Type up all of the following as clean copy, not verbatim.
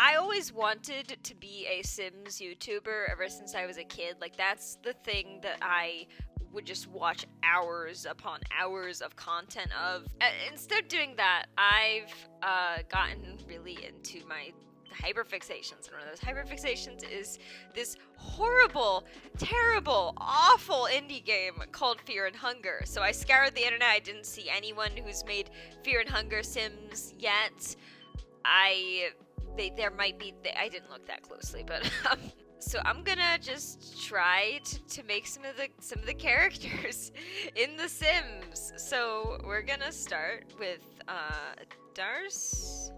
I always wanted to be a Sims YouTuber ever since I was a kid. Like, that's the thing that I would just watch hours upon hours of content of. Instead of doing that, I've gotten really into my hyperfixations. And one of those hyperfixations is this horrible, terrible, awful indie game called Fear and Hunger. So I scoured the internet. I didn't see anyone who's made Fear and Hunger Sims yet. There might be. I didn't look that closely, but so I'm gonna just try to make some of the characters in The Sims. So we're gonna start with Darce.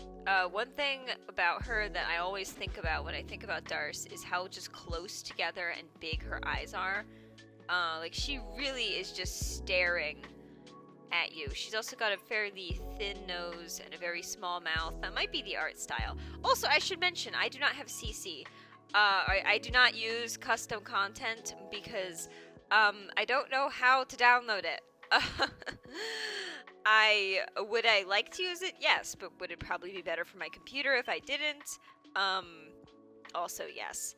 One thing about her that I always think about when I think about Darce is how just close together and big her eyes are. Like, she really is just staring at you. She's also got a fairly thin nose and a very small mouth. That might be the art style. Also, I should mention, I do not have CC. I do not use custom content because I don't know how to download it. Would I like to use it? Yes, but would it probably be better for my computer if I didn't? Also yes.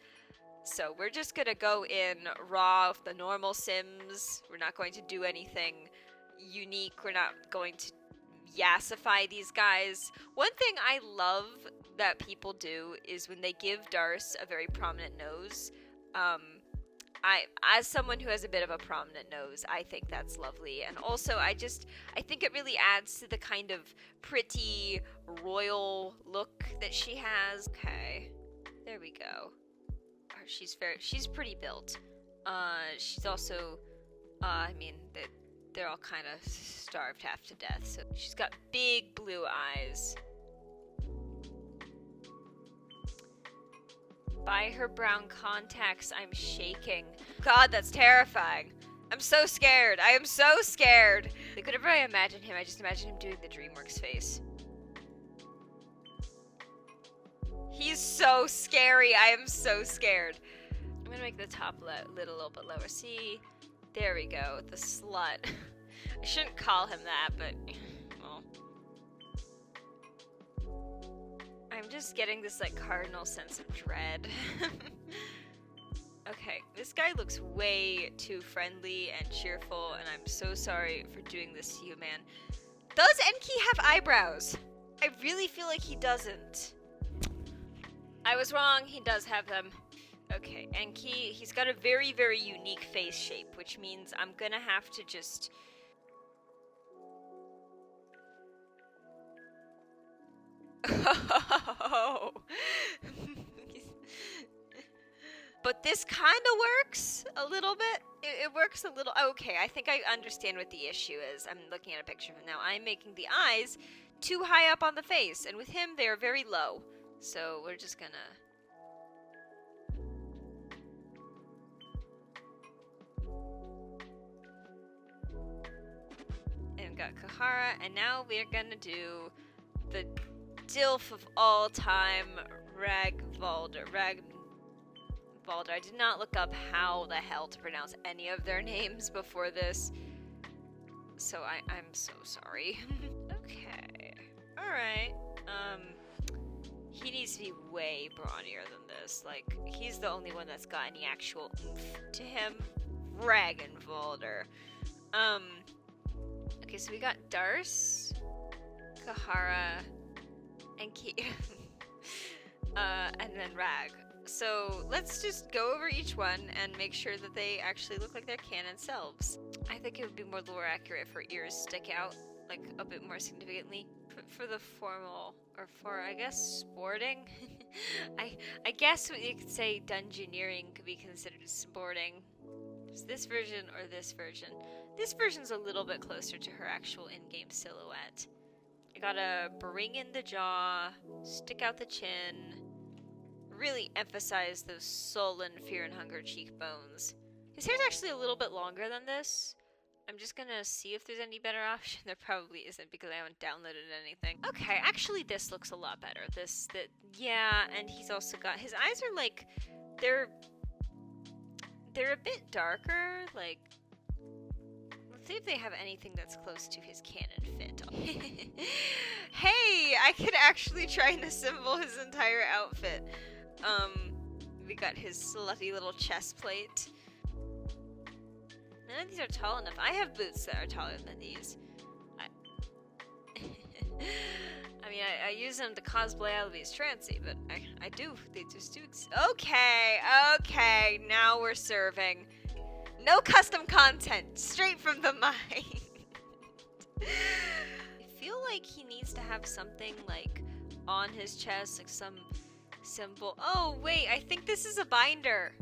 So we're just gonna go in raw of the normal Sims. We're not going to do anything unique. We're not going to yassify these guys. One thing I love that people do is when they give Darce a very prominent nose. As someone who has a bit of a prominent nose, I think that's lovely. And also, I think it really adds to the kind of pretty royal look that she has. Okay, there we go. She's pretty built. She's also, they're all kind of starved half to death. So she's got big blue eyes. By her brown contacts, I'm shaking. God, that's terrifying. I'm so scared. I am so scared. Like, whenever I imagine him, I just imagine him doing the DreamWorks face. He's so scary. I am so scared. I'm gonna make the top lid a little bit lower. See? There we go. The slut. I shouldn't call him that, but... well. I'm just getting this, like, cardinal sense of dread. Okay, this guy looks way too friendly and cheerful, and I'm so sorry for doing this to you, man. Does Enki have eyebrows? I really feel like he doesn't. I was wrong, he does have them. Okay, Enki, he's got a very, very unique face shape, which means I'm gonna have to just... oh. But this kind of works a little bit. It works a little... okay, I think I understand what the issue is. I'm looking at a picture of him now. I'm making the eyes too high up on the face, and with him, they're very low. So we're just gonna... and we've got Kahara, and now we're gonna do the DILF of all time, Ragvalder. I did not look up how the hell to pronounce any of their names before this, so I'm so sorry. Okay, alright, he needs to be way brawnier than this. Like, he's the only one that's got any actual oomph to him. Ragnvalder. Okay, so we got Darce, Kahara, and and then Rag. So let's just go over each one and make sure that they actually look like their canon selves. I think it would be more lore accurate for ears stick out, like, a bit more significantly. For the formal, or for, I guess, sporting? I guess what you could say dungeoneering could be considered sporting. There's this version or this version. This version's a little bit closer to her actual in-game silhouette. I gotta bring in the jaw, stick out the chin, really emphasize those sullen Fear and Hunger cheekbones. His hair's actually a little bit longer than this. I'm just gonna see if there's any better option. There probably isn't because I haven't downloaded anything. Okay, actually this looks a lot better. Yeah, and he's also got, his eyes are like, they're a bit darker, like, See if they have anything that's close to his canon fit. Hey, I could actually try and assemble his entire outfit. We got his slutty little chest plate. None of these are tall enough. I have boots that are taller than these. I mean, I use them to cosplay Eloise Trancy, but I do. They just do. Okay, now we're serving. No custom content, straight from the mind. I feel like he needs to have something like on his chest, like some symbol. Oh wait, I think this is a binder.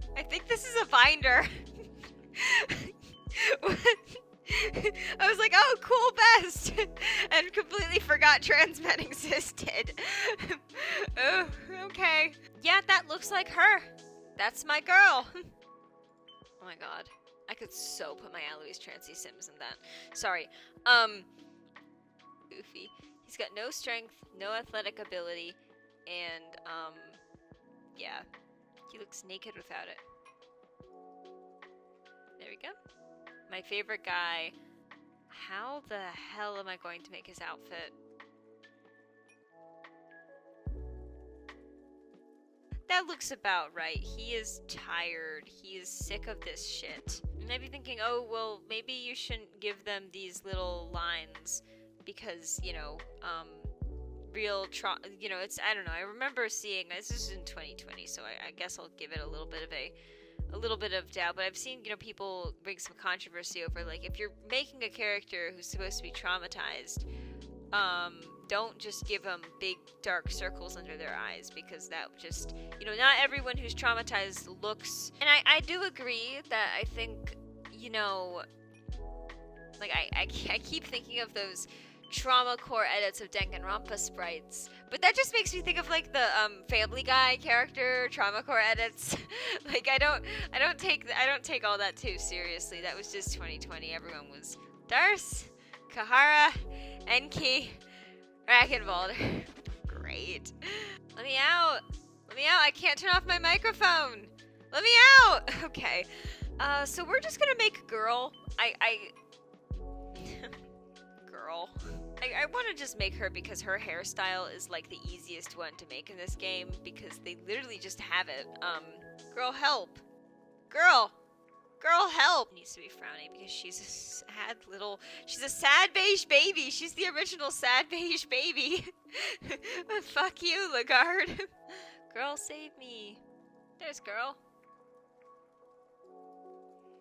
I was like, oh, cool vest, and completely forgot trans men existed. Oh, okay. Yeah, that looks like her. That's my girl. Oh my god. I could so put my Eloise Trancy Sims in that. Sorry. Goofy. He's got no strength, no athletic ability, and, yeah. He looks naked without it. There we go. My favorite guy. How the hell am I going to make his outfit? That looks about right. He is tired. He is sick of this shit. And I'd be thinking, oh, well, maybe you shouldn't give them these little lines because, you know, it's, I don't know. I remember seeing, this is in 2020, so I guess I'll give it a little bit of doubt, but I've seen, you know, people bring some controversy over, like, if you're making a character who's supposed to be traumatized, don't just give them big dark circles under their eyes, because that just, you know, not everyone who's traumatized looks, and I do agree that I think, you know, like, I keep thinking of those trauma core edits of Danganronpa sprites, but that just makes me think of like the Family Guy character trauma core edits. Like I don't take all that too seriously. That was just 2020. Everyone was Darce, Kahara, Enki, Rakenwald. Great. Let me out. I can't turn off my microphone. Let me out. Okay. So we're just gonna make a girl. Girl. I want to just make her because her hairstyle is like the easiest one to make in this game because they literally just have it. Girl help. Girl help. Needs to be frowning because she's a sad beige baby. She's the original sad beige baby. Fuck you, Lagarde. Girl, save me. There's girl.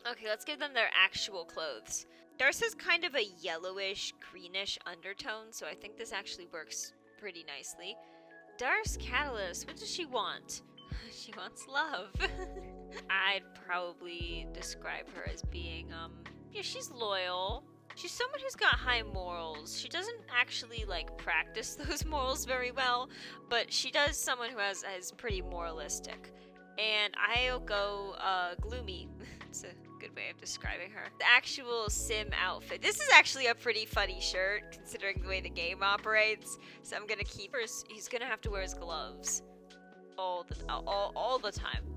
Okay, let's give them their actual clothes. Darce has kind of a yellowish, greenish undertone, so I think this actually works pretty nicely. Darce Catalyst, what does she want? She wants love. I'd probably describe her as being, yeah, she's loyal. She's someone who's got high morals. She doesn't actually, like, practice those morals very well, but she does someone who is pretty moralistic. And I'll go, gloomy. It's a good way of describing her. The actual sim outfit. This is actually a pretty funny shirt, considering the way the game operates. So I'm gonna keep her. He's gonna have to wear his gloves. All the time.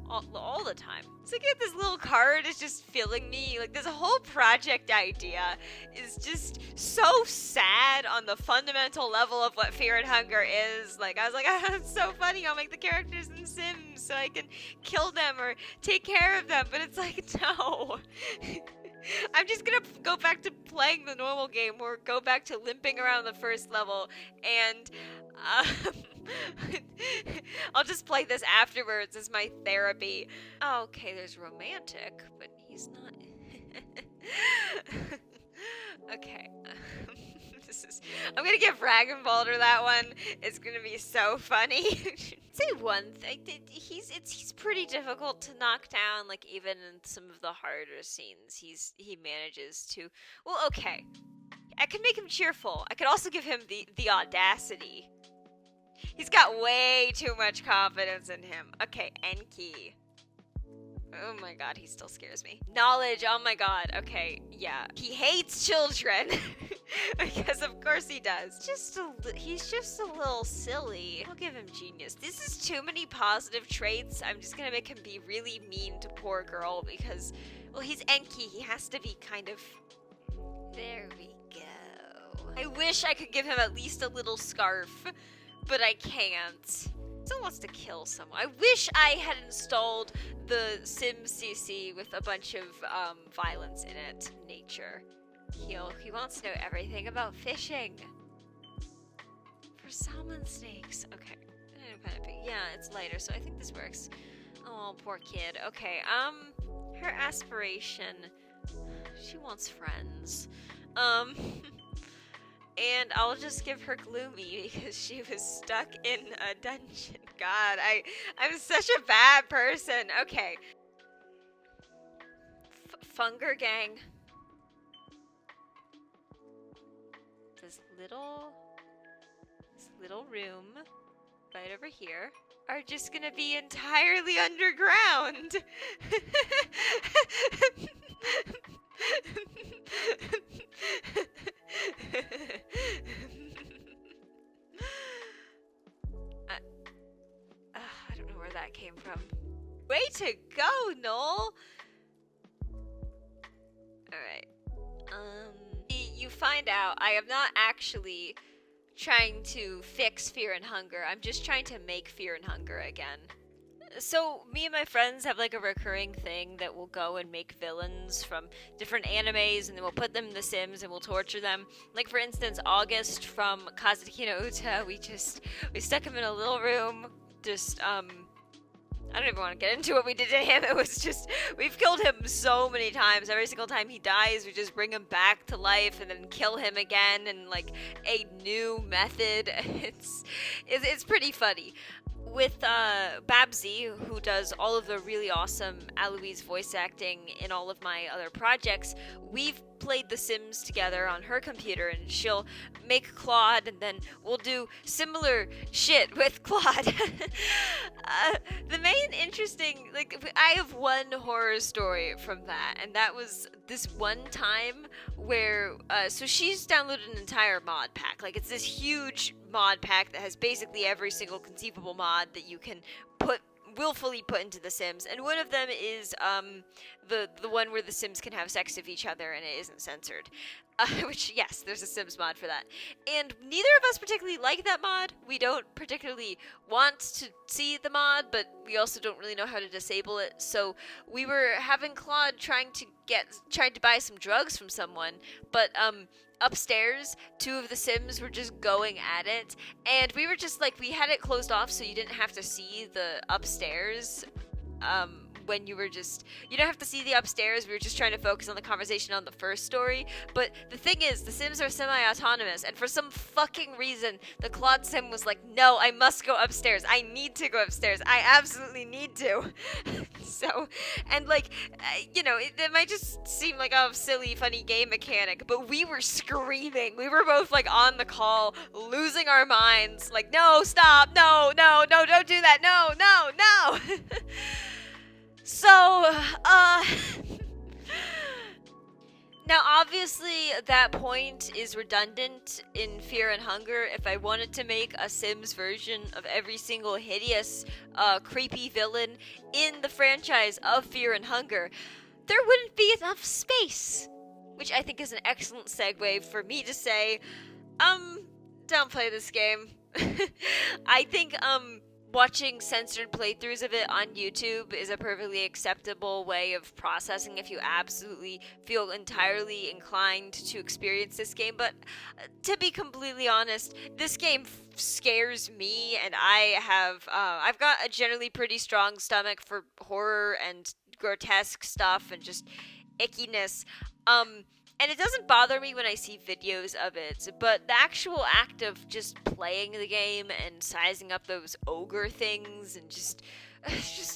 All the time. It's like this little card is just filling me. Like this whole project idea is just so sad on the fundamental level of what Fear and Hunger is. Like I was like, oh, it's so funny. I'll make the characters in Sims so I can kill them or take care of them. But it's like, no. I'm just gonna go back to playing the normal game or go back to limping around the first level and I'll just play this afterwards as my therapy. Oh, okay, there's romantic, but he's not. Okay. I'm gonna give Ragenbalder that one. It's gonna be so funny. Say one thing, he's pretty difficult to knock down. Like even in some of the harder scenes, he manages to. Well, okay, I could make him cheerful. I could also give him the audacity. He's got way too much confidence in him. Okay, Enki. Oh my god, he still scares me. Knowledge, oh my god. Okay, yeah. He hates children. Because of course he does. He's just a little silly. I'll give him genius. This is too many positive traits. I'm just gonna make him be really mean to poor girl because, well, he's Enki. He has to be kind of There we go. I wish I could give him at least a little scarf, but I can't. Still wants to kill someone. I wish I had installed the SimCC with a bunch of violence in it. Nature. He wants to know everything about fishing. For salmon snakes. Okay. Yeah, it's lighter, so I think this works. Oh, poor kid. Okay, her aspiration. She wants friends. And I'll just give her gloomy because she was stuck in a dungeon. God, I'm such a bad person. Okay. Funger gang. This little room right over here are just gonna be entirely underground. I don't know where that came from. Way to go, Noel! Alright. You find out I am not actually trying to fix fear and hunger. I'm just trying to make fear and hunger again. So me and my friends have like a recurring thing that we'll go and make villains from different animes, and then we'll put them in The Sims and we'll torture them. Like for instance, August from Kazuki no Uta, we stuck him in a little room, I don't even want to get into what we did to him. It was just, we've killed him so many times. Every single time he dies, we just bring him back to life and then kill him again in like a new method. It's pretty funny. With Babsy, who does all of the really awesome Aloise voice acting in all of my other projects, we've played The Sims together on her computer, and she'll make Claude, and then we'll do similar shit with Claude. The main interesting, I have one horror story from that, and that was this one time where, so she's downloaded an entire mod pack. Like, it's this huge mod pack that has basically every single conceivable mod that you can willfully put into The Sims, and one of them is the one where the Sims can have sex with each other and it isn't censored. Which, yes, there's a Sims mod for that. And neither of us particularly like that mod. We don't particularly want to see the mod, but we also don't really know how to disable it. So we were having Claude trying to buy some drugs from someone, but upstairs, two of the Sims were just going at it, and we were just like, we had it closed off so you didn't have to see the upstairs. When you don't have to see the upstairs. We were just trying to focus on the conversation on the first story. But the thing is, the Sims are semi-autonomous, and for some fucking reason, the Claude Sim was like, no, I must go upstairs. I need to go upstairs. I absolutely need to. So, and it might just seem like a silly, funny game mechanic, but we were screaming. We were both on the call, losing our minds. Like, no, stop, no, don't do that, no. So, now obviously that point is redundant in Fear and Hunger. If I wanted to make a Sims version of every single hideous, creepy villain in the franchise of Fear and Hunger, there wouldn't be enough space. Which I think is an excellent segue for me to say, don't play this game. I think, watching censored playthroughs of it on YouTube is a perfectly acceptable way of processing if you absolutely feel entirely inclined to experience this game. But to be completely honest, this game scares me, and I've got a generally pretty strong stomach for horror and grotesque stuff and just ickiness. And it doesn't bother me when I see videos of it, but the actual act of just playing the game and sizing up those ogre things and just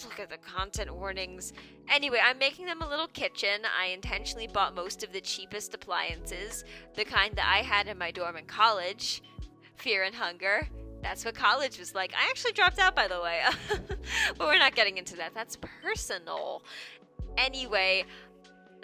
look at the content warnings. Anyway, I'm making them a little kitchen. I intentionally bought most of the cheapest appliances, the kind that I had in my dorm in college. Fear and Hunger. That's what college was like. I actually dropped out, by the way. But we're not getting into that. That's personal. Anyway,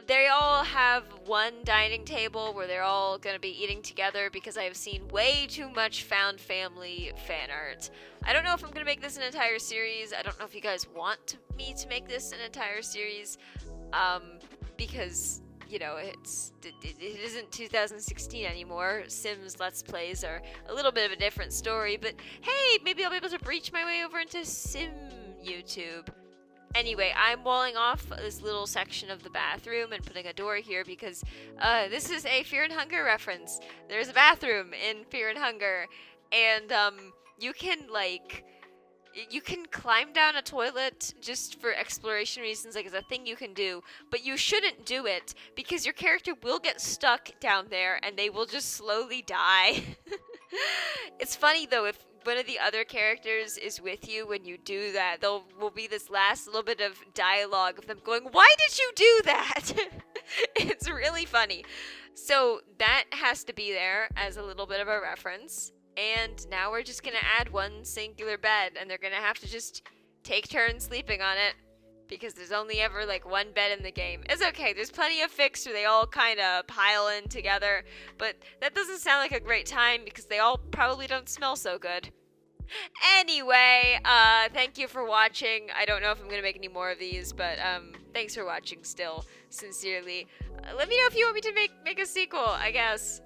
they all have one dining table where they're all going to be eating together because I have seen way too much found family fan art. I don't know if I'm going to make this an entire series. I don't know if you guys want me to make this an entire series. Because, you know, it isn't 2016 anymore. Sims Let's Plays are a little bit of a different story, but hey, maybe I'll be able to breach my way over into Sim YouTube. Anyway, I'm walling off this little section of the bathroom and putting a door here because this is a Fear and Hunger reference. There's a bathroom in Fear and Hunger, and you can climb down a toilet just for exploration reasons, like it's a thing you can do, but you shouldn't do it because your character will get stuck down there and they will just slowly die. It's funny though, if one of the other characters is with you when you do that, there will be this last little bit of dialogue of them going, "Why did you do that?" It's really funny. So that has to be there as a little bit of a reference. And now we're just gonna add one singular bed, and they're gonna have to just take turns sleeping on it because there's only ever like one bed in the game. It's okay, there's plenty of fics where they all kind of pile in together, but that doesn't sound like a great time because they all probably don't smell so good. Anyway, thank you for watching. I don't know if I'm gonna make any more of these, but thanks for watching still, sincerely. Let me know if you want me to make a sequel, I guess.